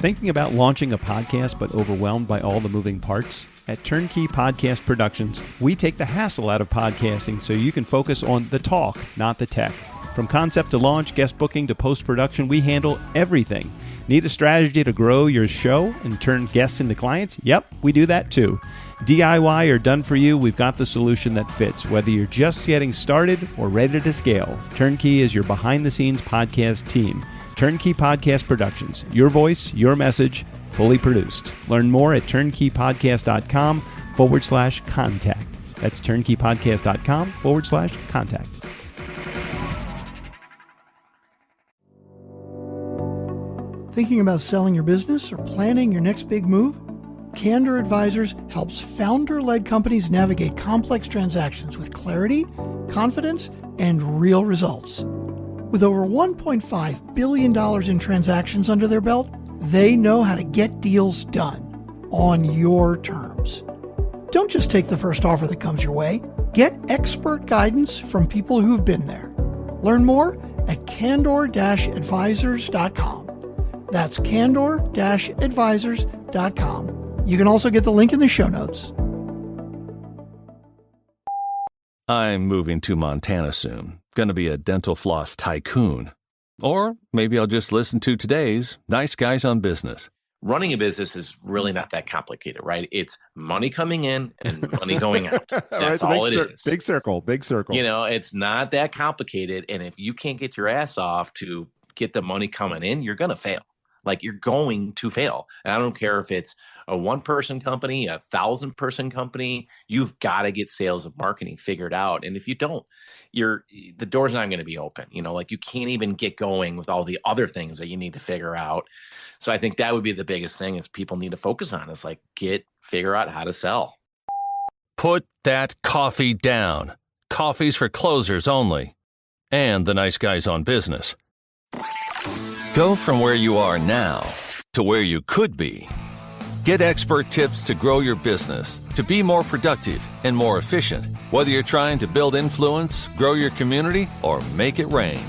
Thinking about launching a podcast but overwhelmed by all the moving parts? At Turnkey Podcast Productions, we take the hassle out of podcasting so you can focus on the talk, not the tech. From concept to launch, guest booking to post-production, we handle everything. Need a strategy to grow your show and turn guests into clients? Yep, we do that too. DIY or done for you, we've got the solution that fits. Whether you're just getting started or ready to scale, Turnkey is your behind-the-scenes podcast team. Turnkey Podcast Productions. Your voice, your message, fully produced. Learn more at turnkeypodcast.com/contact. That's turnkeypodcast.com/contact. Thinking about selling your business or planning your next big move? Candor Advisors helps founder-led companies navigate complex transactions with clarity, confidence, and real results. With over $1.5 billion in transactions under their belt, they know how to get deals done on your terms. Don't just take the first offer that comes your way. Get expert guidance from people who've been there. Learn more at candor-advisors.com. That's candor-advisors.com. You can also get the link in the show notes. I'm moving to Montana soon. Gonna be a dental floss tycoon. Or maybe I'll just listen to today's Nice Guys on Business. Running a business is really not that complicated, right? It's money coming in and money going out. That's all it is. Big circle. You know, it's not that complicated. And if you can't get your ass off to get the money coming in, you're going to fail. Like, you're going to fail. And I don't care if it's a one-person company, 1,000-person company, you've got to get sales and marketing figured out. And if you don't, the door's not going to be open. You know, like, you can't even get going with all the other things that you need to figure out. So I think that would be the biggest thing is people need to focus on is like, figure out how to sell. Put that coffee down. Coffee's for closers only. And the Nice Guys on Business. Go from where you are now to where you could be. Get expert tips to grow your business, to be more productive and more efficient, whether you're trying to build influence, grow your community, or make it rain.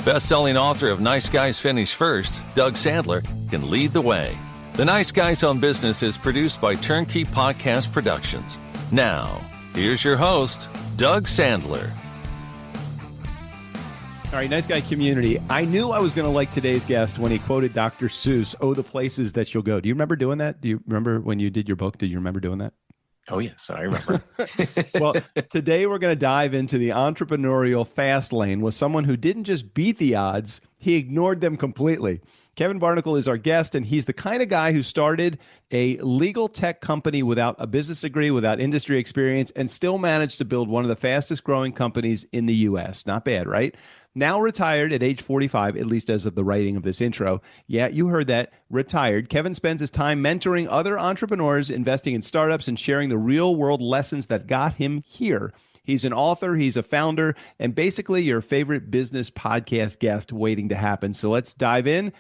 Best-selling author of Nice Guys Finish First, Doug Sandler, can lead the way. The Nice Guys on Business is produced by Turnkey Podcast Productions. Now, here's your host, Doug Sandler. All right, Nice Guy community. I knew I was going to like today's guest when he quoted Dr. Seuss, "Oh, the places that you'll go." Do you remember doing that? Do you remember when you did your book? Do you remember doing that? Oh, yes, I remember. Well, today we're going to dive into the entrepreneurial fast lane with someone who didn't just beat the odds, he ignored them completely. Kevin Barnicle is our guest, and he's the kind of guy who started a legal tech company without a business degree, without industry experience, and still managed to build one of the fastest growing companies in the U.S. Not bad, right? Now retired at age 45, at least as of the writing of this intro. Yeah, you heard that, retired. Kevin spends his time mentoring other entrepreneurs, investing in startups, and sharing the real-world lessons that got him here. He's an author, he's a founder, and basically your favorite business podcast guest waiting to happen. So let's dive in.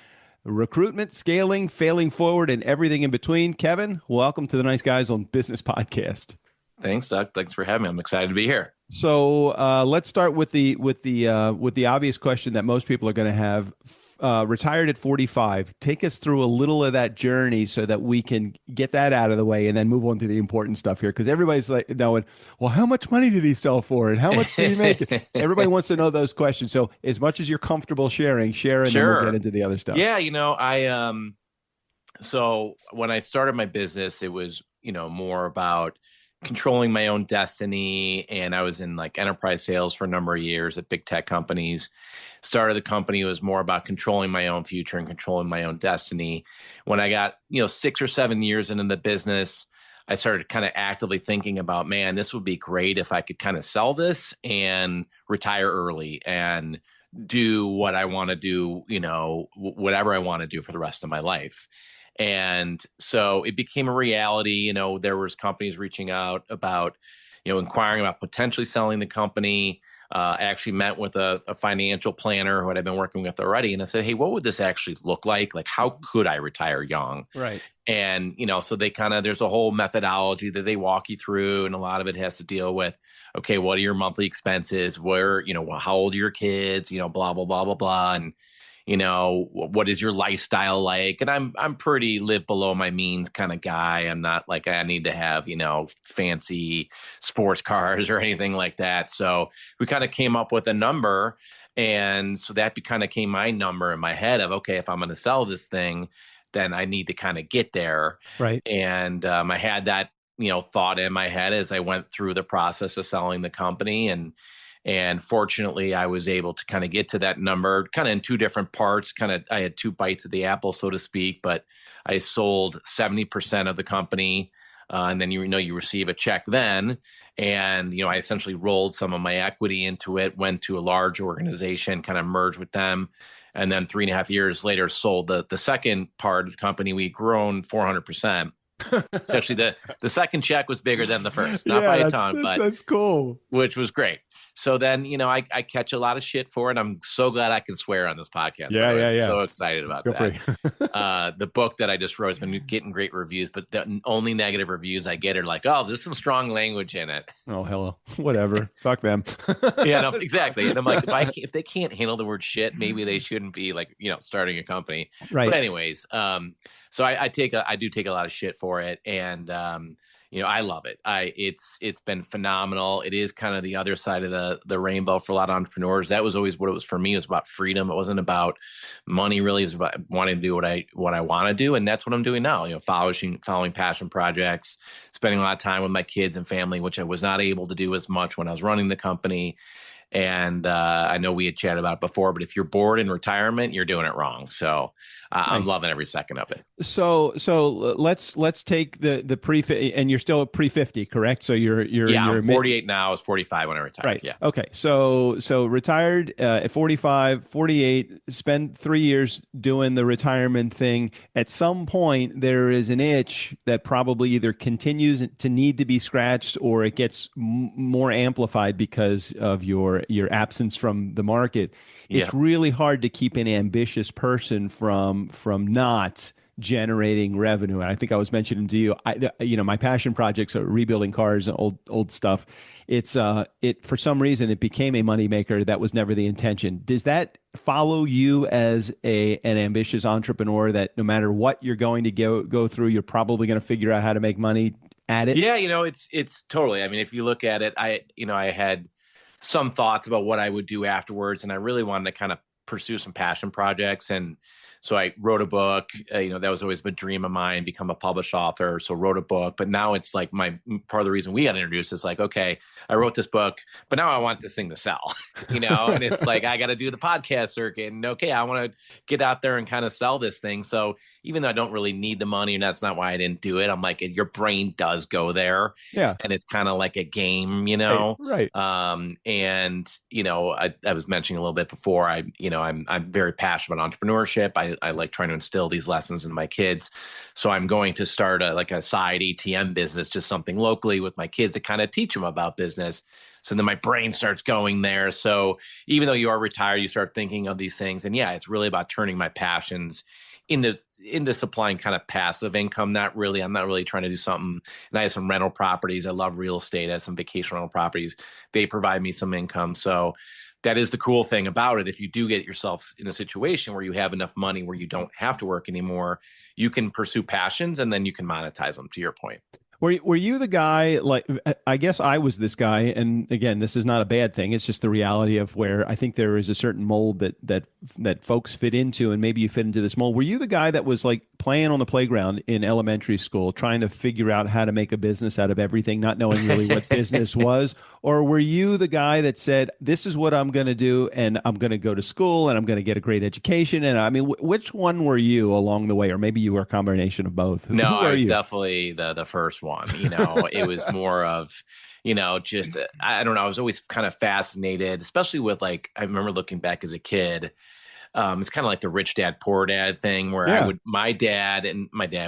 Recruitment, scaling, failing forward, and everything in between. Kevin, welcome to the Nice Guys on Business podcast. Thanks, Doug. Thanks for having me. I'm excited to be here. So let's start with the obvious question that most people are going to have. Retired at 45. Take us through a little of that journey so that we can get that out of the way and then move on to the important stuff here. Because everybody's like knowing, well, how much money did he sell for and how much did he make? Everybody wants to know those questions. So as much as you're comfortable sharing, share, and then we'll get into the other stuff. Yeah, you know, so when I started my business, it was, more about controlling my own destiny. And I was in like enterprise sales for a number of years at big tech companies. Started the company, it was more about controlling my own future and controlling my own destiny. When I got, 6 or 7 years into the business, I started kind of actively thinking about, man, this would be great if I could kind of sell this and retire early and do what I want to do, whatever I want to do for the rest of my life. And so it became a reality. There was companies reaching out about, inquiring about potentially selling the company. I actually met with a financial planner who I'd been working with already. And I said, hey, what would this actually look like? Like, how could I retire young? Right. And, so they there's a whole methodology that they walk you through. And a lot of it has to deal with, okay, what are your monthly expenses? Where, how old are your kids? Blah, blah, blah, blah, blah. And, what is your lifestyle like? And I'm pretty live below my means kind of guy. I'm not like I need to have, fancy sports cars or anything like that. So we kind of came up with a number. And so that kind of became my number in my head of, okay, if I'm going to sell this thing, then I need to kind of get there. Right. And I had that, thought in my head as I went through the process of selling the company. And fortunately, I was able to kind of get to that number kind of in two different parts. Kind of, I had two bites of the apple, so to speak, but I sold 70% of the company. And then, you receive a check then. And, I essentially rolled some of my equity into it, went to a large organization, kind of merged with them. And then 3.5 years later, sold the second part of the company. We'd grown 400%. Actually, the second check was bigger than the first, not by a ton, but that's cool. Which was great. So then, I catch a lot of shit for it. I'm so glad I can swear on this podcast. Yeah. So excited about that. The book that I just wrote has been getting great reviews, but the only negative reviews I get are like, "Oh, there's some strong language in it." Oh, hello. Whatever. Fuck them. Yeah, no, exactly. And I'm like, if they can't handle the word shit, maybe they shouldn't be like, starting a company. Right. But anyways, so I do take a lot of shit for it, and I love it. It's been phenomenal. It is kind of the other side of the rainbow for a lot of entrepreneurs. That was always what it was for me. It was about freedom. It wasn't about money really. It was about wanting to do what I want to do, and that's what I'm doing now. Following passion projects, spending a lot of time with my kids and family, which I was not able to do as much when I was running the company. And I know we had chatted about it before, but if you're bored in retirement, you're doing it wrong. So I'm loving every second of it. So let's take the pre, and you're still pre 50, correct? So you're I'm 48 now. I was 45 when I retired. Right. Yeah. Okay. So retired at 45, 48, spend 3 years doing the retirement thing. At some point, there is an itch that probably either continues to need to be scratched or it gets more amplified because of your absence from the market. It's really hard to keep an ambitious person from not generating revenue. And I think I was mentioning to you, my passion projects are rebuilding cars and old stuff. It's for some reason it became a moneymaker. That was never the intention. Does that follow you as an ambitious entrepreneur, that no matter what you're going to go through, you're probably going to figure out how to make money at it? Yeah, it's totally. I mean, if you look at it, I had some thoughts about what I would do afterwards, and I really wanted to kind of pursue some passion projects. And so I wrote a book, that was always a dream of mine, become a published author. So wrote a book, but now it's like part of the reason we got introduced is like, okay, I wrote this book, but now I want this thing to sell, and it's like, I got to do the podcast circuit, and okay, I want to get out there and kind of sell this thing. So even though I don't really need the money, and that's not why I didn't do it, I'm like, your brain does go there. Yeah. And it's kind of like a game, Right. And, I was mentioning a little bit before, I'm very passionate about entrepreneurship. I like trying to instill these lessons into my kids. So I'm going to start a side ATM business, just something locally with my kids to kind of teach them about business. So then my brain starts going there. So even though you are retired, you start thinking of these things. And yeah, it's really about turning my passions into supplying kind of passive income. I'm not really trying to do something. And I have some rental properties. I love real estate. I have some vacation rental properties. They provide me some income. So that is the cool thing about it. If you do get yourself in a situation where you have enough money where you don't have to work anymore, you can pursue passions and then you can monetize them, to your point. Were you the guy, like, I guess I was this guy, and again, this is not a bad thing. It's just the reality of where I think there is a certain mold that folks fit into, and maybe you fit into this mold. Were you the guy that was like playing on the playground in elementary school, trying to figure out how to make a business out of everything, not knowing really what business was? Or were you the guy that said, this is what I'm going to do, and I'm going to go to school, and I'm going to get a great education? And I mean, which one were you along the way? Or maybe you were a combination of both. No, I was definitely the first one. It was more of, just, I don't know. I was always kind of fascinated, especially with I remember looking back as a kid. It's kind of like the rich dad, poor dad thing where my dad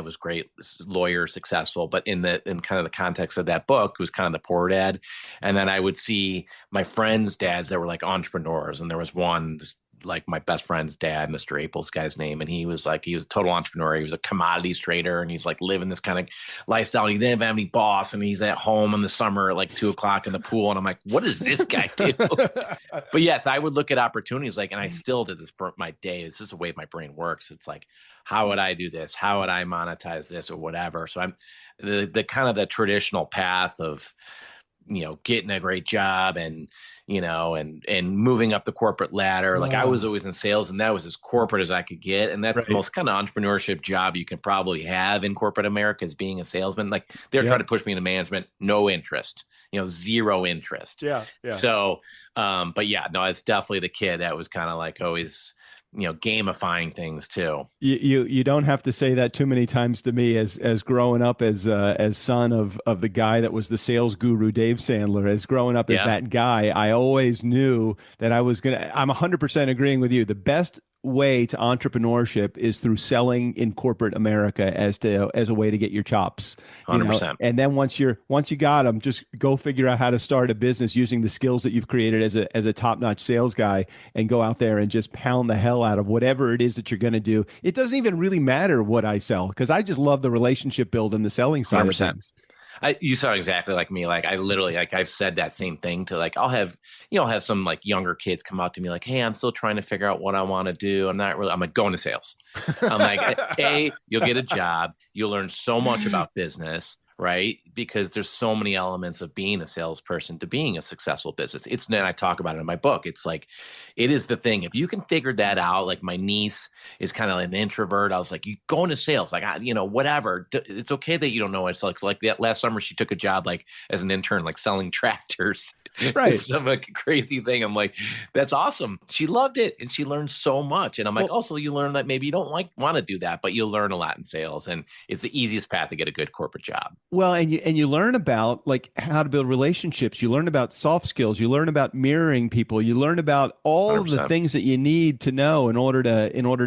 was great, lawyer, successful, but in kind of the context of that book, it was kind of the poor dad. And then I would see my friends' dads that were like entrepreneurs. And there was one, this like my best friend's dad, Mr. April's guy's name. And he was a total entrepreneur. He was a commodities trader and he's like living this kind of lifestyle. And he didn't have any boss and he's at home in the summer at like 2 o'clock in the pool. And I'm like, what does this guy do? But yes, I would look at opportunities like, and I still did this for my day. This is the way my brain works. It's like, how would I do this? How would I monetize this or whatever? So I'm the kind of the traditional path of, getting a great job and, and moving up the corporate ladder. Like I was always in sales and that was as corporate as I could get. And that's the most kind of entrepreneurship job you can probably have in corporate America is being a salesman. Like they're trying to push me into management, no interest, zero interest. Yeah. So, but yeah, no, it's definitely the kid that was kind of like always, gamifying things too. You don't have to say that too many times to me as growing up as son of the guy that was the sales guru, Dave Sandler, as growing up as that guy. I always knew that I'm 100% agreeing with you. The best way to entrepreneurship is through selling in corporate America as a way to get your chops. 100%. And then once you got them, just go figure out how to start a business using the skills that you've created as a top-notch sales guy and go out there and just pound the hell out of whatever it is that you're going to do. It doesn't even really matter what I sell because I just love the relationship build and the selling side 100%. of things. You sound exactly like me. Like I literally, like I've said that same thing to like, I'll have some like younger kids come out to me like, hey, I'm still trying to figure out what I want to do. I'm like, go into sales. I'm like, A, you'll get a job. You'll learn so much about business, right? Because there's so many elements of being a salesperson to being a successful business. And I talk about it in my book. It's like, it is the thing. If you can figure that out, like my niece is kind of an introvert. I was like, you go into sales, like, whatever. It's okay that you don't know what it's like that last summer, she took a job like as an intern, like selling tractors. Right. It's some like crazy thing. I'm like, that's awesome. She loved it. And she learned so much. And I'm like, also you learn that maybe you don't want to do that, but you'll learn a lot in sales. And it's the easiest path to get a good corporate job. Well, and you learn about like how to build relationships. You learn about soft skills. You learn about mirroring people. You learn about all 100%. of the things that you need to know in order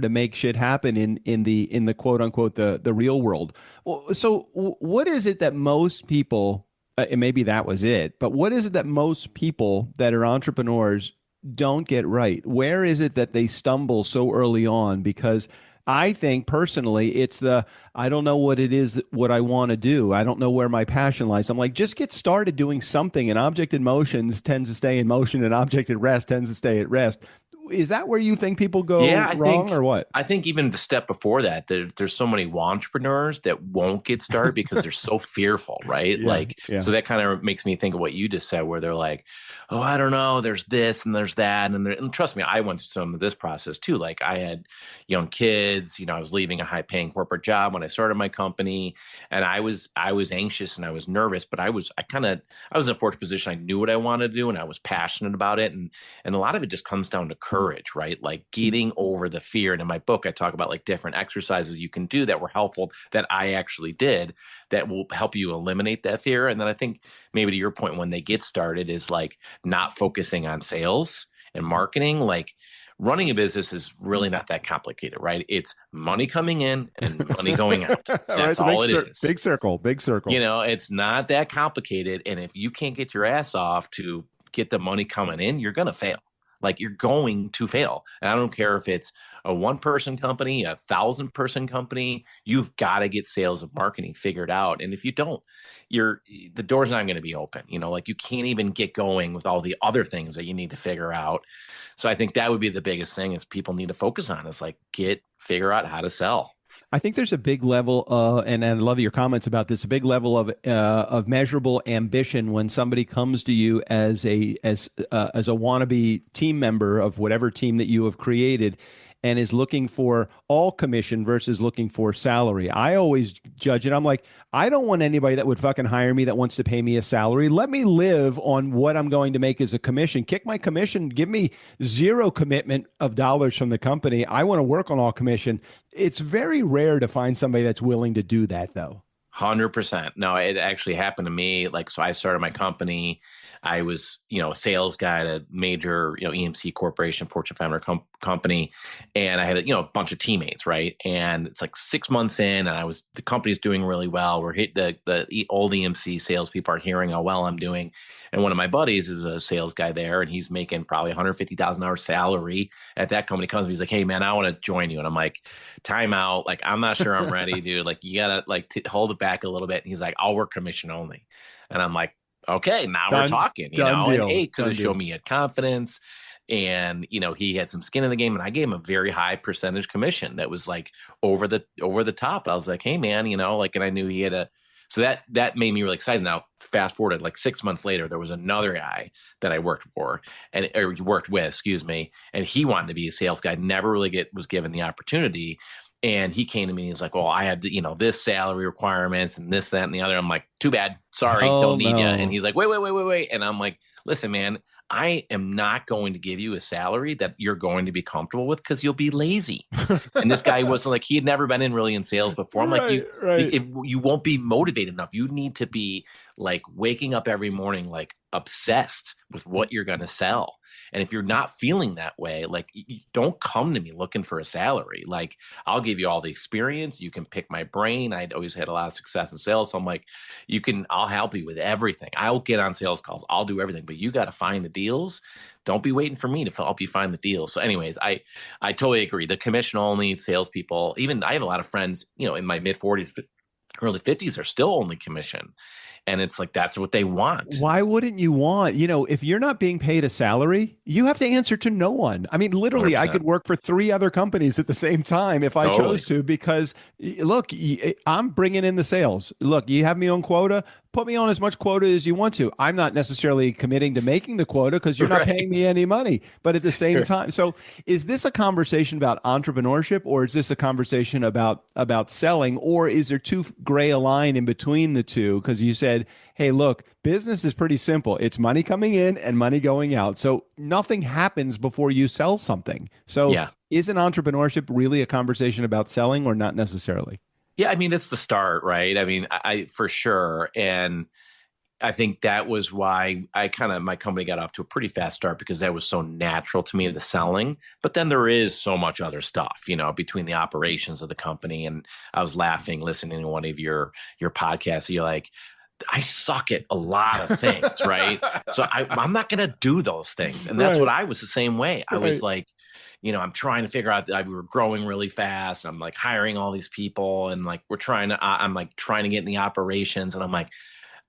to make shit happen in the quote unquote the real world. Well, so what is it that most people, and maybe that was it, but what is it that most people that are entrepreneurs don't get right? Where is it that they stumble so early on? Because I think personally, it's I don't know what it is, what I want to do. I don't know where my passion lies. I'm like, just get started doing something. An object in motion tends to stay in motion. An object at rest tends to stay at rest. Is that where you think people go wrong or what? I think even the step before that, there's so many entrepreneurs that won't get started because they're so fearful, right? So that kind of makes me think of what you just said, where they're like, oh, I don't know, there's this and there's that. And trust me, I went through some of this process too. Like I had young kids, I was leaving a high paying corporate job when I started my company, and I was anxious and I was nervous, but I was in a fortunate position. I knew what I wanted to do and I was passionate about it. And a lot of it just comes down to courage, right? Like getting over the fear. And in my book, I talk about like different exercises you can do that were helpful that I actually did that will help you eliminate that fear. And then I think maybe to your point, when they get started is like not focusing on sales and marketing. Like running a business is really not that complicated, right? It's money coming in and money going out. That's all it is. Big circle. It's not that complicated. And if you can't get your ass off to get the money coming in, you're going to fail. Like you're going to fail. And I don't care if it's a 1-person company, a 1,000-person company, you've got to get sales and marketing figured out. And if you don't, the door's not going to be open. Like you can't even get going with all the other things that you need to figure out. So I think that would be the biggest thing is people need to focus on is like figure out how to sell. I think there's a big level, and I love your comments about this, a big level of measurable ambition when somebody comes to you as a wannabe team member of whatever team that you have created and is looking for all commission versus looking for salary. I always judge it. I'm like, I don't want anybody that would fucking hire me that wants to pay me a salary. Let me live on what I'm going to make as a commission. Kick my commission. Give me zero commitment of dollars from the company. I want to work on all commission. It's very rare to find somebody that's willing to do that, though. 100%. No, it actually happened to me. Like, so I started my company. I was, a sales guy at a major, EMC corporation, Fortune 500 company, and I had a bunch of teammates, right? And it's like 6 months in, and the company's doing really well. We're hit the old EMC salespeople are hearing how well I'm doing, and one of my buddies is a sales guy there, and he's making probably $150,000 salary at that company. Comes, he's like, "Hey man, I want to join you," and I'm like, "Time out! Like, I'm not sure I'm ready, dude. Like, you gotta hold it back a little bit." And he's like, "I'll work commission only," and I'm like, okay, now we're talking, Done and deal. because it showed me he had confidence, and he had some skin in the game, and I gave him a very high percentage commission that was like over the top. I was like, hey man, and I knew he had so that made me really excited. Now fast forward, like 6 months later, there was another guy that I worked with, excuse me, and he wanted to be a sales guy, never really was given the opportunity. And he came to me and he's like, well, I have this salary requirements and this, that, and the other. I'm like, too bad. Sorry, Oh, don't need you. no. And he's like, wait. And I'm like, listen, man, I am not going to give you a salary that you're going to be comfortable with because you'll be lazy. And this guy wasn't like, he had never been really in sales before. I'm like, you won't be motivated enough. You need to be like waking up every morning, like obsessed with what you're going to sell. And if you're not feeling that way, like, don't come to me looking for a salary. Like, I'll give you all the experience. You can pick my brain. I'd always had a lot of success in sales. So I'm like, I'll help you with everything. I'll get on sales calls. I'll do everything, but you got to find the deals. Don't be waiting for me to help you find the deals. So anyways, I totally agree. The commission only salespeople, even I have a lot of friends, in my mid 40s, early 50s are still only commission. And it's like, that's what they want. Why wouldn't you want, if you're not being paid a salary, you have to answer to no one. I mean, literally, 100%. I could work for 3 other companies at the same time if I chose to, because look, I'm bringing in the sales. Look, you have me on quota. Put me on as much quota as you want to. I'm not necessarily committing to making the quota because you're not paying me any money. But at the same time, so is this a conversation about entrepreneurship, or is this a conversation about selling, or is there too gray a line in between the two? Because you said, hey, look, business is pretty simple. It's money coming in and money going out. So nothing happens before you sell something. So isn't entrepreneurship really a conversation about selling, or not necessarily? Yeah, I mean, it's the start, right? I mean, I for sure. And I think that was why my company got off to a pretty fast start, because that was so natural to me, the selling. But then there is so much other stuff, between the operations of the company. And I was laughing, listening to one of your podcasts. You're like, I suck at a lot of things, right? So I'm not going to do those things. And that's what I was the same way. I was like, I'm trying to figure out that we were growing really fast. I'm like hiring all these people, and like I'm like trying to get in the operations, and I'm like,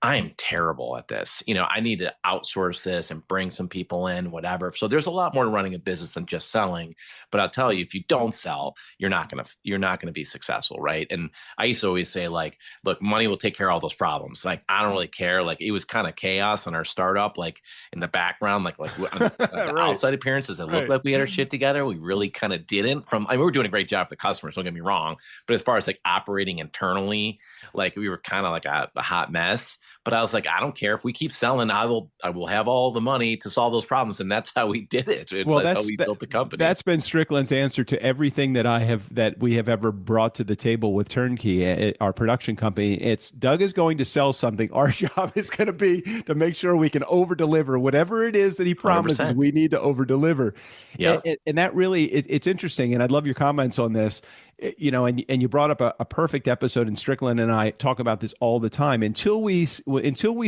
I am terrible at this. I need to outsource this and bring some people in, whatever. So there's a lot more to running a business than just selling. But I'll tell you, if you don't sell, you're not gonna be successful, right? And I used to always say, like, look, money will take care of all those problems. Like, I don't really care. Like, it was kind of chaos in our startup, like in the background, like on the outside appearances, it looked like we had our shit together. We really kind of didn't. We were doing a great job for the customers, don't get me wrong. But as far as like operating internally, like, we were kind of like a hot mess. But I was like, I don't care if we keep selling. I will have all the money to solve those problems, and that's how we did it. It's like how we built the company. That's been Strickland's answer to everything that we have ever brought to the table with Turnkey, our production company. It's Doug is going to sell something. Our job is going to be to make sure we can over deliver whatever it is that he promises. 100%. We need to over deliver. Yeah, and that really it's interesting, and I'd love your comments on this. And you brought up a perfect episode, and Strickland and I talk about this all the time. Until we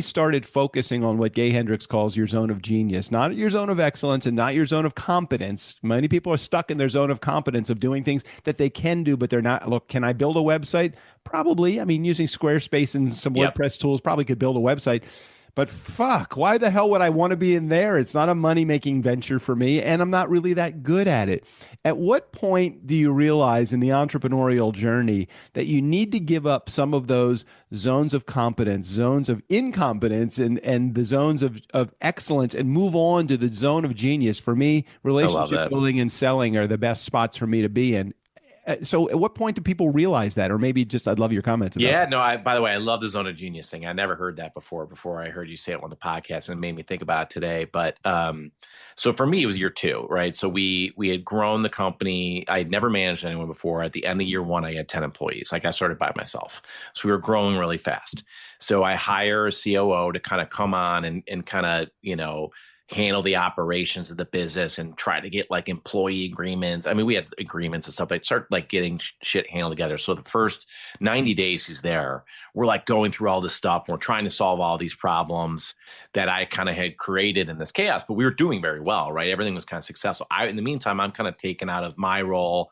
started focusing on what Gay Hendricks calls your zone of genius, not your zone of excellence and not your zone of competence. Many people are stuck in their zone of competence of doing things that they can do, but they're not. Look, can I build a website? Probably. I mean, using Squarespace and some WordPress tools, probably could build a website. But fuck, why the hell would I want to be in there? It's not a money-making venture for me, and I'm not really that good at it. At what point do you realize in the entrepreneurial journey that you need to give up some of those zones of competence, zones of incompetence, and the zones of excellence, and move on to the zone of genius? For me, relationship building and selling are the best spots for me to be in. So at what point do people realize that? Or maybe just, I'd love your comments about Yeah, that. no, by the way, I love the zone of genius thing. I never heard that before I heard you say it on the podcast, and it made me think about it today. But so for me, it was year two, right? So we had grown the company. I had never managed anyone before. At the end of year one, I had 10 employees. Like I started by myself. So we were growing really fast. So I hire a COO to kind of come on and kind of, handle the operations of the business and try to get like employee agreements. I mean, we had agreements and stuff, but start like getting shit handled together. So the first 90 days he's there, we're like going through all this stuff. We're trying to solve all these problems that I kind of had created in this chaos, but we were doing very well, right? Everything was kind of successful. In the meantime, I'm kind of taken out of my role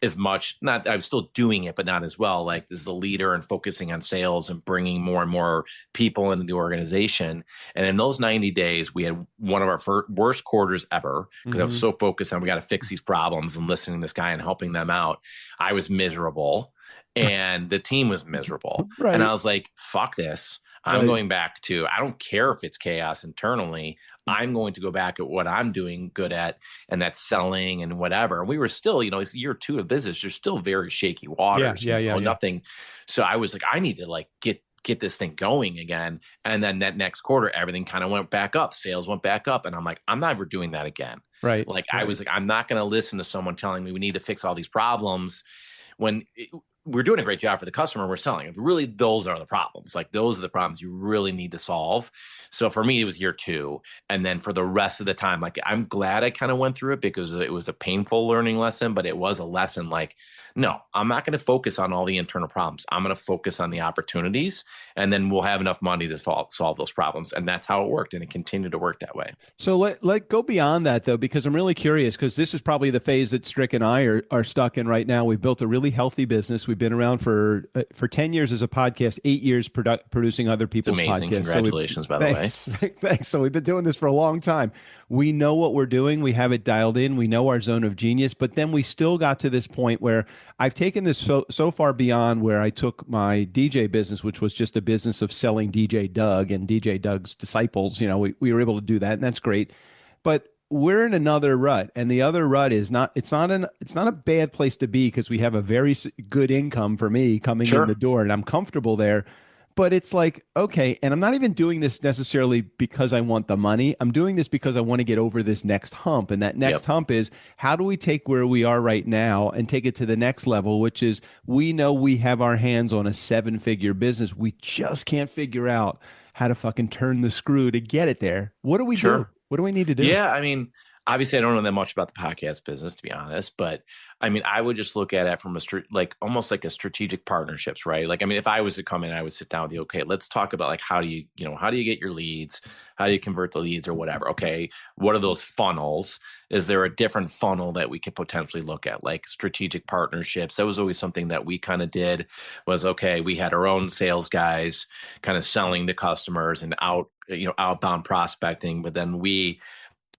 as much. Not, I'm still doing it, but not as well. Like as the leader and focusing on sales and bringing more and more people into the organization. And in those 90 days, we had one of our worst quarters ever because I was so focused on we got to fix these problems and listening to this guy and helping them out. I was miserable and the team was miserable. And I Right. was like, fuck this. I'm Right. going back to, I don't care if it's chaos internally. I'm going to go back at what I'm doing good at, and that's selling and whatever. And we were still, it's year two of business. There's still very shaky Yeah. waters, Yeah. Yeah. Yeah. nothing. So I was like, I need to like get this thing going again. And then that next quarter, everything kind of went back up. Sales went back up. And I'm like, I'm never doing that again. Right. Like I Right. was like, I'm not going to listen to someone telling me we need to fix all these problems when we're doing a great job for the customer. We're selling. Really, those are the problems. Like those are the problems you really need to solve. So for me, it was year two. And then for the rest of the time, like I'm glad I kind of went through it because it was a painful learning lesson, but it was a lesson like, no, I'm not going to focus on all the internal problems. I'm going to focus on the opportunities, and then we'll have enough money to solve those problems. And that's how it worked. And it continued to work that way. So let go beyond that though, because I'm really curious, because this is probably the phase that Strick and I are stuck in right now. We've built a really healthy business. We've been around for 10 years as a podcast, 8 years producing other It's people's amazing. podcasts. Congratulations, by the way. Thanks. So we've been doing this for a long time. We know what we're doing. We have it dialed in. We know our zone of genius, but then we still got to this point where I've taken this so far beyond where I took my DJ business, which was just a business of selling DJ Doug and DJ Doug's disciples. We were able to do that, and that's great. But we're in another rut, and the other rut is not. It's not a bad place to be because we have a very good income for me coming in the Sure. door, and I'm comfortable there. But it's like, okay, and I'm not even doing this necessarily because I want the money. I'm doing this because I want to get over this next hump. And that next Yep. hump is, how do we take where we are right now and take it to the next level, which is we know we have our hands on a 7-figure business. We just can't figure out how to fucking turn the screw to get it there. What do we do? Sure. What do we need to do? Yeah, I mean, obviously, I don't know that much about the podcast business, to be honest. But I mean, I would just look at it from like almost like a strategic partnerships, right? Like, I mean, if I was to come in, I would sit down with you. Okay, let's talk about like how do you get your leads? How do you convert the leads or whatever? Okay, what are those funnels? Is there a different funnel that we could potentially look at, like strategic partnerships? That was always something that we kind of did. Was okay. We had our own sales guys kind of selling to customers and outbound prospecting, but then we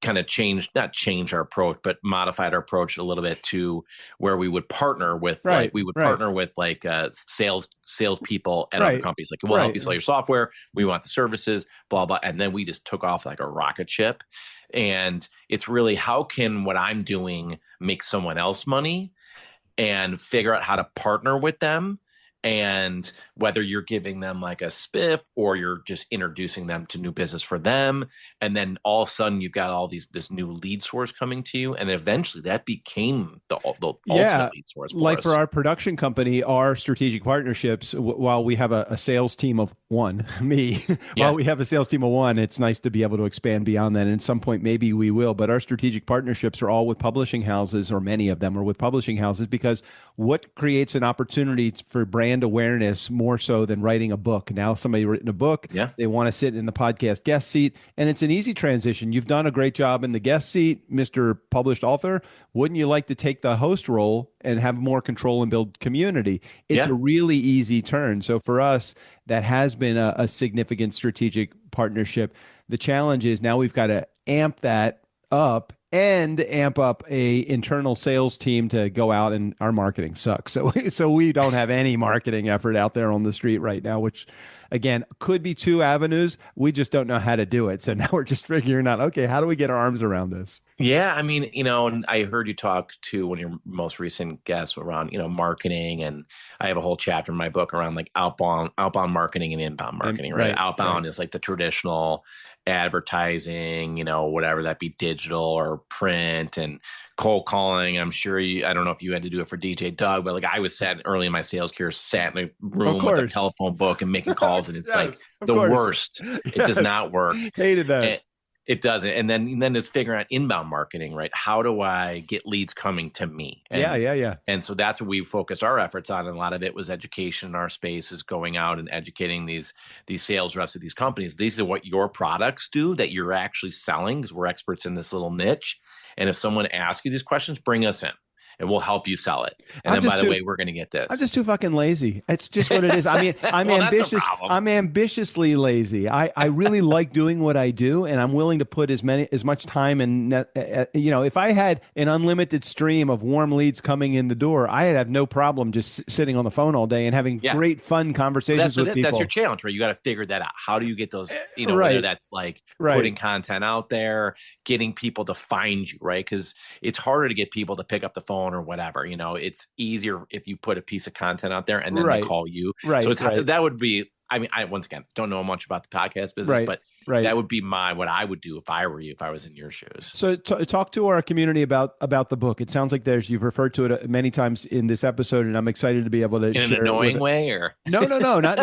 kind of not change our approach, but modified our approach a little bit to where we would partner with Right, right, sales people at other right, companies. Like, we'll help right. you sell your software. We want the services, blah, blah. And then we just took off like a rocket ship. And it's really, how can what I'm doing make someone else money, and figure out how to partner with them. And whether you're giving them like a spiff or you're just introducing them to new business for them. And then all of a sudden you've got this new lead source coming to you. And then eventually that became the Yeah, ultimate lead source for like us. for our production company, our strategic partnerships, while we have a sales team of one, me, Yeah. while we have a sales team of one, it's nice to be able to expand beyond that. And at some point, maybe we will. But our strategic partnerships are all with publishing houses, or many of them are with publishing houses, because what creates an opportunity for brand awareness more so than writing a book? Now, somebody written a book, Yeah. they want to sit in the podcast guest seat, and it's an easy transition. You've done a great job in the guest seat, Mr. Published Author. Wouldn't you like to take the host role and have more control and build community? It's Yeah. a really easy turn. So for us, that has been a significant strategic partnership. The challenge is now we've got to amp that up and amp up a internal sales team to go out, and our marketing sucks. So we don't have any marketing effort out there on the street right now, which again could be two avenues. We just don't know how to do it. So now we're just figuring out, okay, how do we get our arms around this? Yeah, I mean, and I heard you talk to one of your most recent guests around, marketing, and I have a whole chapter in my book around like outbound marketing and inbound marketing, right? Right, Outbound right. is like the traditional advertising, whatever that be, digital or print, and cold calling. I don't know if you had to do it for DJ Doug, but like I was sat early in my sales career, sat in a Of room with a course. telephone book and making calls, and it's like Yes, of the course. worst. It does Yes. not work. Hated that. It doesn't. And then it's figuring out inbound marketing, right? How do I get leads coming to me? Yeah, yeah, yeah. And so that's what we focused our efforts on. And a lot of it was education in our space, is going out and educating these sales reps of these companies. These are what your products do that you're actually selling, because we're experts in this little niche. And if someone asks you these questions, bring us in and we'll help you sell it. And I'm then, by just the too, way, we're going to get this. I'm just too fucking lazy. It's just what it is. I mean, I'm Well, that's a ambitious. problem. I'm ambitiously lazy. I really like doing what I do, and I'm willing to put as much time and if I had an unlimited stream of warm leads coming in the door, I'd have no problem just sitting on the phone all day and having Yeah. great fun conversations with people. That's your challenge, right? You got to figure that out. How do you get those, whether Right. that's like Right. putting content out there, getting people to find you, right? Because it's harder to get people to pick up the phone or whatever. It's easier if you put a piece of content out there and then they Right. call you. Right. So Right. that would be, I mean, I once again don't know much about the podcast business, Right. but Right. that would be what I would do if I were you, if I was in your shoes. So talk to our community about the book. It sounds like you've referred to it many times in this episode, and I'm excited to be able to In share an annoying it way, or no, not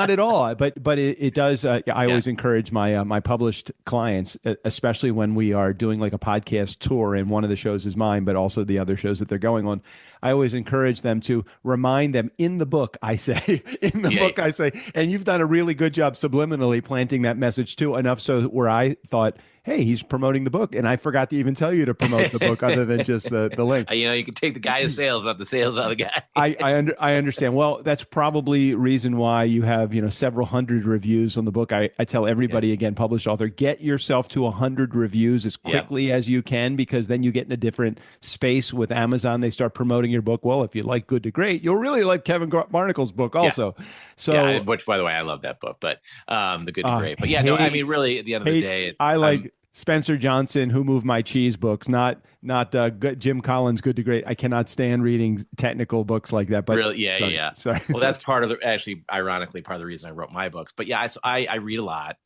at all. But it does. I always encourage my my published clients, especially when we are doing like a podcast tour, and one of the shows is mine, but also the other shows that they're going on. I always encourage them to remind them in the book. I say, and you've done a really good job subliminally planting that message too, enough so where I thought, hey, he's promoting the book, and I forgot to even tell you to promote the book other than just the link. You can take the guy to sales, not the sales out of the guy. I understand. Well, that's probably reason why you have several hundred reviews on the book. I tell everybody again, published author, get yourself to 100 reviews as quickly as you can, because then you get in a different space with Amazon. They start promoting your book. Well, if you like Good to Great, you'll really like Kevin Barnicle's book also. So, which, by the way, I love that book, but the Good to Great. But I mean, really, at the end of the day, I like Spencer Johnson, Who Moved My Cheese books, not Jim Collins' Good to Great. I cannot stand reading technical books like that. But really, sorry. Well, that's part of ironically, part of the reason I wrote my books. But yeah, I read a lot.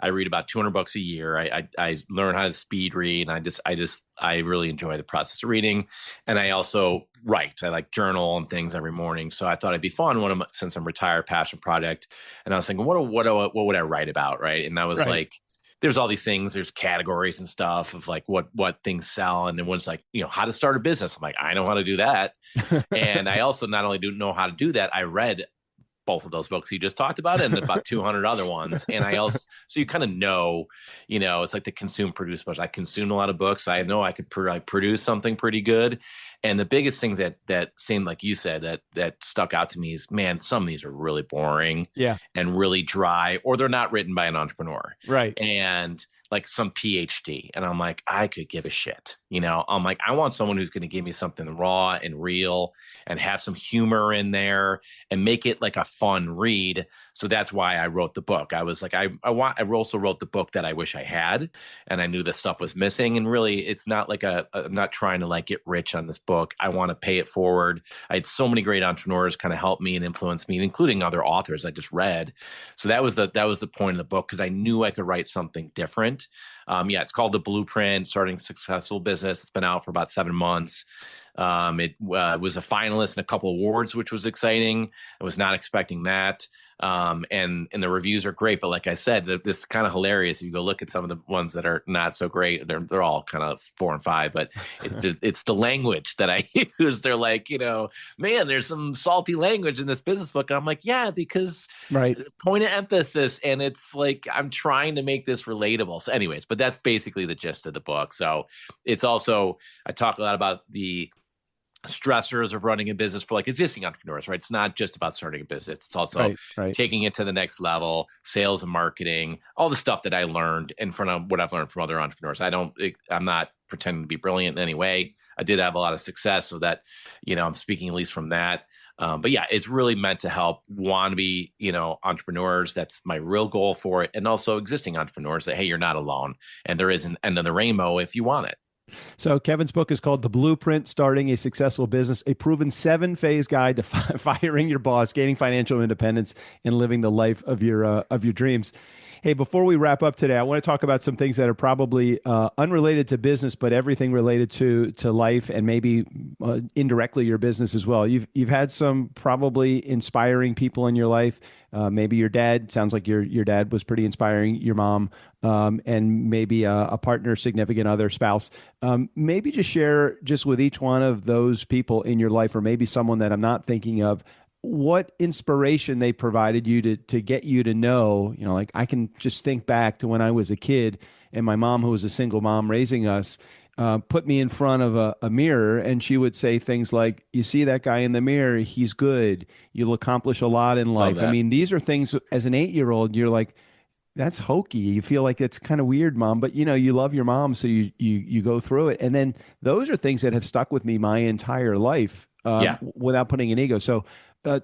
I read about 200 books a year. I learn how to speed read, and I really enjoy the process of reading. And I also write. I like journal and things every morning. So I thought it'd be fun. Since I'm retired, passion project, and I was thinking, what would I write about, right? And I was like, there's all these things, there's categories and stuff of like what things sell. And then one's like, how to start a business. I'm like, I know how to do that. And I also not only do know how to do that, I read both of those books you just talked about and about 200 other ones. And so you kind of know, it's like the consume produce much. I consumed a lot of books. I know I could produce something pretty good. And the biggest thing that seemed, like you said, that stuck out to me is, man, some of these are really boring and really dry, or they're not written by an entrepreneur. Right. And like some PhD. And I'm like, I could give a shit. I'm like, I want someone who's going to give me something raw and real and have some humor in there and make it like a fun read. So that's why I wrote the book. I was like, I also wrote the book that I wish I had, and I knew the stuff was missing. And really, it's not like I'm not trying to like get rich on this book. I want to pay it forward. I had so many great entrepreneurs kind of help me and influence me, including other authors I just read. So that was the point of the book, because I knew I could write something different. It's called The Blueprint, Starting a Successful Business. It's been out for about 7 months. It was a finalist in a couple awards, which was exciting. I was not expecting that. And the reviews are great, but like I said, this is kind of hilarious. If you go look at some of the ones that are not so great, they're all kind of 4 and 5, but it's the language that I use. They're like, man, there's some salty language in this business book. And I'm like, yeah, because point of emphasis. And it's like, I'm trying to make this relatable. So anyways, but that's basically the gist of the book. So it's also, I talk a lot about the stressors of running a business for like existing entrepreneurs, right? It's not just about starting a business. It's also Right, right. taking it to the next level, sales and marketing, all the stuff that I learned in front of what I've learned from other entrepreneurs. I'm not pretending to be brilliant in any way. I did have a lot of success, so that, I'm speaking at least from that. But yeah, it's really meant to help wannabe, entrepreneurs. That's my real goal for it. And also existing entrepreneurs that, hey, you're not alone and there is an end of the rainbow if you want it. So Kevin's book is called The Blueprint: Starting a Successful Business, a proven 7-phase guide to firing your boss, gaining financial independence, and living the life of your dreams. Hey, before we wrap up today, I want to talk about some things that are probably unrelated to business, but everything related to life and maybe indirectly your business as well. You've had some probably inspiring people in your life. Maybe your dad. Sounds like your dad was pretty inspiring. Your mom, and maybe a partner, significant other, spouse. Maybe just share just with each one of those people in your life, or maybe someone that I'm not thinking of, what inspiration they provided you to get you to know, like I can just think back to when I was a kid and my mom, who was a single mom raising us, put me in front of a mirror, and she would say things like, you see that guy in the mirror, he's good. You'll accomplish a lot in Love life. I that. mean, these are things as an 8-year-old, you're like, that's hokey. You feel like it's kind of weird, mom, but you love your mom, so you go through it. And then those are things that have stuck with me my entire life, Yeah. without putting an ego. So,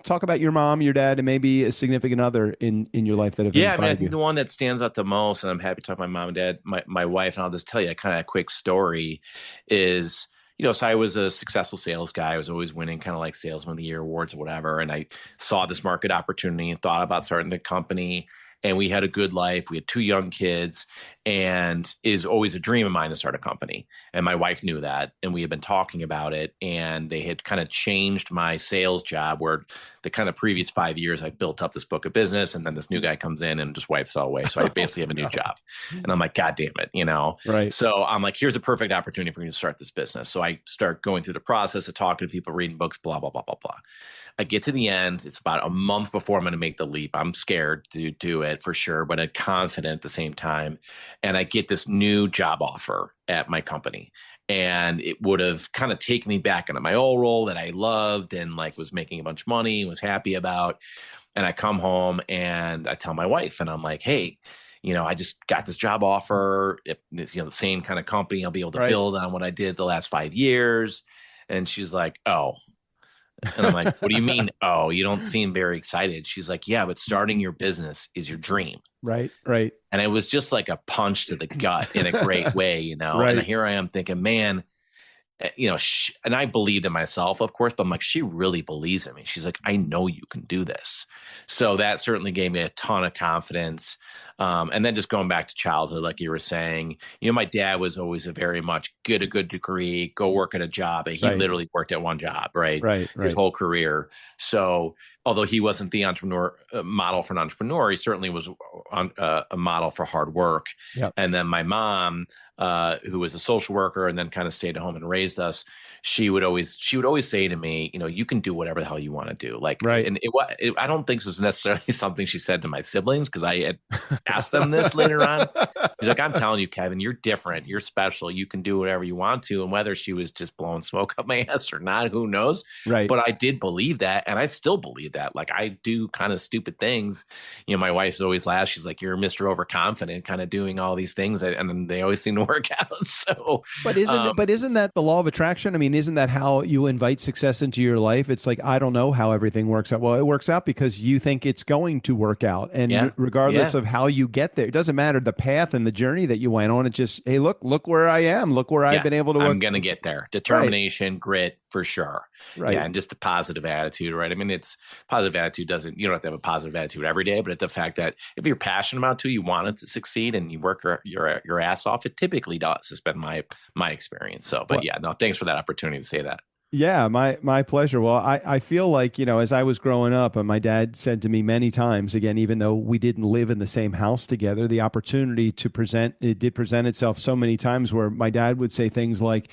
talk about your mom, your dad, and maybe a significant other in your life that have Yeah, I mean, I inspired think you. the one that stands out the most, and I'm happy to talk about my mom and dad, my wife, and I'll just tell you a kind of a quick story is, so I was a successful sales guy. I was always winning kind of like salesman of the year awards or whatever. And I saw this market opportunity and thought about starting the company. And we had a good life. We had 2 young kids, and it is always a dream of mine to start a company. And my wife knew that, and we had been talking about it. And they had kind of changed my sales job, where the kind of previous 5 years I built up this book of business, and then this new guy comes in and just wipes it all away. So I basically have a new job, and I'm like, God damn it. Right. So I'm like, here's a perfect opportunity for me to start this business. So I start going through the process of talking to people, reading books, blah blah blah blah blah. I get to the end. It's about a month before I'm going to make the leap. I'm scared to do it for sure, but I'm confident at the same time. And I get this new job offer at my company. And it would have kind of taken me back into my old role that I loved and like was making a bunch of money, was happy about. And I come home and I tell my wife, and I'm like, hey, I just got this job offer. It's, the same kind of company. I'll be able to Right. build on what I did the last 5 years. And she's like, oh. And I'm like, what do you mean? Oh, you don't seem very excited. She's like, yeah, but starting your business is your dream. Right. Right. And it was just like a punch to the gut in a great way. And Right. here I am thinking, man, and I believed in myself, of course, but I'm like, she really believes in me. She's like, I know you can do this. So that certainly gave me a ton of confidence. And then just going back to childhood, like you were saying, my dad was always a very much get a good degree, go work at a job. And he Right. literally worked at one job, right? Right. His Right. whole career. So although he wasn't the entrepreneur model for an entrepreneur, he certainly was a model for hard work. Yep. And then my mom, who was a social worker and then kind of stayed at home and raised us, she would always say to me, you can do whatever the hell you want to do. Like, Right. and I don't think this was necessarily something she said to my siblings, because I had asked them this later on. She's like, I'm telling you, Kevin, you're different. You're special. You can do whatever you want to. And whether she was just blowing smoke up my ass or not, who knows? Right. But I did believe that. And I still believe that. Like, I do kind of stupid things. My wife's always laughs. She's like, you're Mr. Overconfident, kind of doing all these things. And they always seem to work out. So, But isn't that the law of attraction? I mean, isn't that how you invite success into your life? It's like, I don't know how everything works out. Well, it works out because you think it's going to work out. And Yeah. regardless Yeah. of how you get there, it doesn't matter the path and the journey that you went on. It's just, hey, look where I am. Look where I've been able to work. I'm going to get there. Determination, grit, for sure. Right. Yeah. And just a positive attitude, right? I mean, it's positive attitude you don't have to have a positive attitude every day, but the fact that if you're passionate about it, you want it to succeed and you work your ass off, it typically does. It's been my experience. So, but yeah, no, thanks for that opportunity to say that. Yeah, my pleasure. Well, I feel like, as I was growing up, and my dad said to me many times, again, even though we didn't live in the same house together, the opportunity it did present itself so many times where my dad would say things like,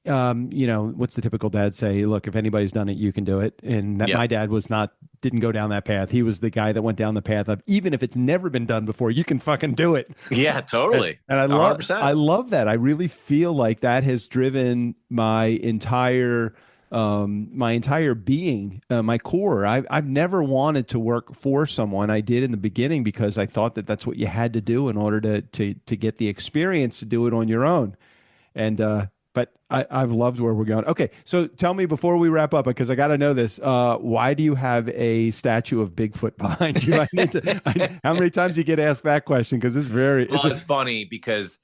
what's the typical dad say? Look, if anybody's done it, you can do it. And that, Yeah. my dad didn't go down that path. He was the guy that went down the path of, even if it's never been done before, you can fucking do it. Yeah, totally. And I 100%. love that. I really feel like that has driven my entire my entire being, my core. I've never wanted to work for someone. I did in the beginning because I thought that that's what you had to do in order to get the experience to do it on your own. And but I've loved where we're going. Okay, so tell me before we wrap up, because I got to know this. Why do you have a statue of Bigfoot behind you? How many times you get asked that question? Because it's funny because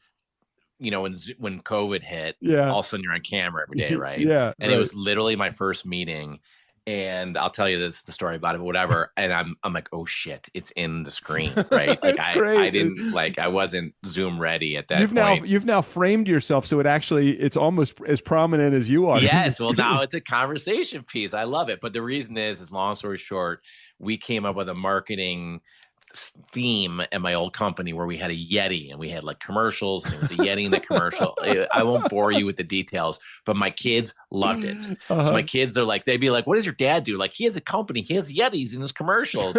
when COVID hit, yeah, all of a sudden you're on camera every day, right? Yeah, and right. It was literally my first meeting. And I'll tell you the story about it, but whatever. And I'm like, oh shit, it's in the screen, right? Like I didn't I wasn't Zoom ready at that point. You've now framed yourself so it's almost as prominent as you are. Yes, well now it's a conversation piece. I love it. But the reason is long story short, we came up with a marketing theme at my old company where we had a Yeti and we had like commercials and there was a Yeti in the commercial. I won't bore you with the details, but my kids loved it. So my kids are like, they'd be like, what does your dad do? Like, he has a company, he has Yetis in his commercials.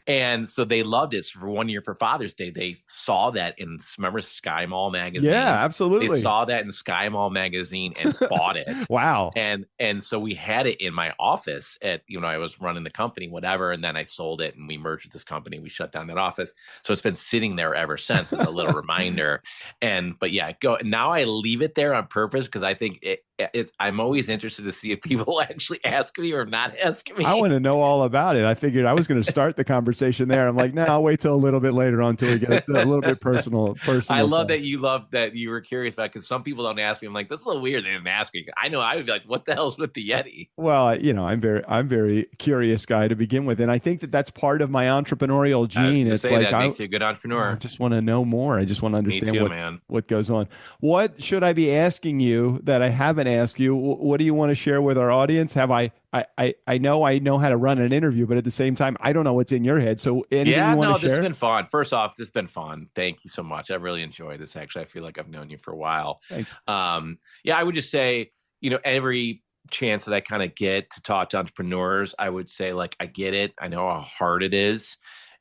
And so they loved it. So for 1 year for Father's Day, they saw that in, remember Sky Mall magazine? Yeah, absolutely. They saw that in Sky Mall magazine and bought it. Wow. And so we had it in my office at, I was running the company, whatever. And then I sold it and we merged with this company. We shut down that office. So it's been sitting there ever since as a little reminder. But yeah, now I leave it there on purpose because I think I'm always interested to see if people actually ask me or not ask me. I want to know all about it. I figured I was going to start the conversation there. I'm like, no, I'll wait till a little bit later on until we get a little bit personal. I love that you were curious about it because some people don't ask me. I'm like, this is a little weird. They didn't ask me. I know I would be like, what the hell's with the Yeti? Well, I'm very curious guy to begin with, and I think that that's part of my entrepreneurial gene. It's like that makes you a good entrepreneur. I just want to know more. I just want to understand Me too, what goes on. What should I be asking you that I haven't asked you? What do you want to share with our audience? I know how to run an interview, but at the same time, I don't know what's in your head. So anything you want to share? This has been fun. First off, this has been fun. Thank you so much. I really enjoyed this. Actually, I feel like I've known you for a while. Thanks. I would just say, every chance that I kind of get to talk to entrepreneurs, I would say like, I get it. I know how hard it is.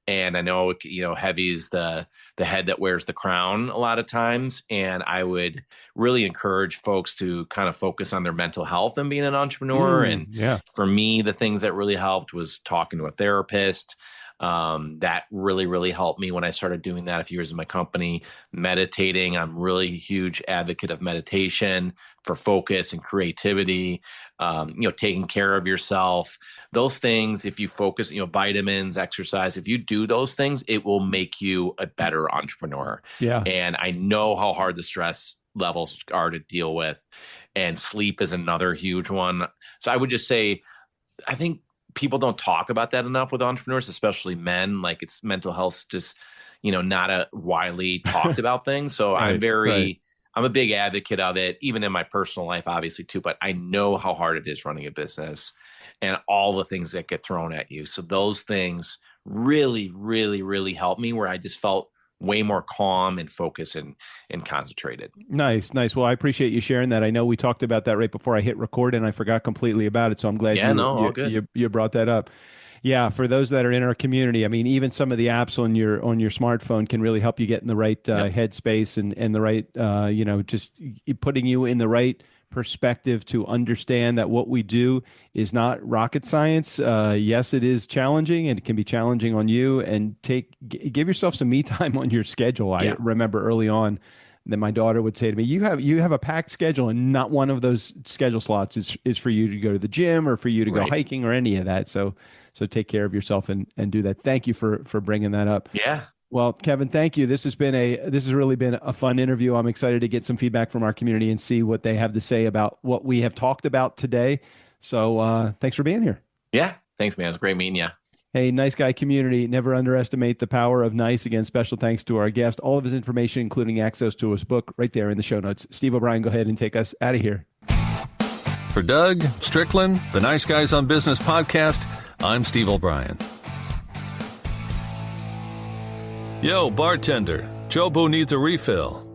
And I know, heavy is the head that wears the crown a lot of times. And I would really encourage folks to kind of focus on their mental health and being an entrepreneur. For me, the things that really helped was talking to a therapist. That really, really helped me when I started doing that a few years in my company. Meditating, I'm really a huge advocate of meditation for focus and creativity. Taking care of yourself, those things, if you focus, vitamins, exercise, if you do those things, it will make you a better entrepreneur. Yeah. And I know how hard the stress levels are to deal with, and sleep is another huge one. So I would just say, I think people don't talk about that enough with entrepreneurs, especially men. Like, it's mental health, just, not a widely talked about thing. So Right. I'm a big advocate of it, even in my personal life, obviously too, but I know how hard it is running a business and all the things that get thrown at you. So those things really, really, really helped me, where I just felt way more calm and focused and concentrated. Nice. Well, I appreciate you sharing that. I know we talked about that right before I hit record and I forgot completely about it. So I'm glad you brought that up. Yeah, for those that are in our community, I mean, even some of the apps on your smartphone can really help you get in the right headspace and the right, just putting you in the right perspective to understand that what we do is not rocket science. Yes, it is challenging, and it can be challenging on you. And give yourself some me time on your schedule. I remember early on that my daughter would say to me, you have a packed schedule, and not one of those schedule slots is for you to go to the gym or for you to go hiking or any of that. So take care of yourself and do that. Thank you for bringing that up. Yeah. Well, Kevin, thank you. This has really been a fun interview. I'm excited to get some feedback from our community and see what they have to say about what we have talked about today. So thanks for being here. Yeah. Thanks, man. It was great meeting you. Hey, Nice Guy community, never underestimate the power of nice. Again, special thanks to our guest. All of his information, including access to his book, right there in the show notes. Steve O'Brien, go ahead and take us out of here. For Doug Strickland, the Nice Guys on Business podcast, I'm Steve O'Brien. Yo, bartender, Jobo needs a refill.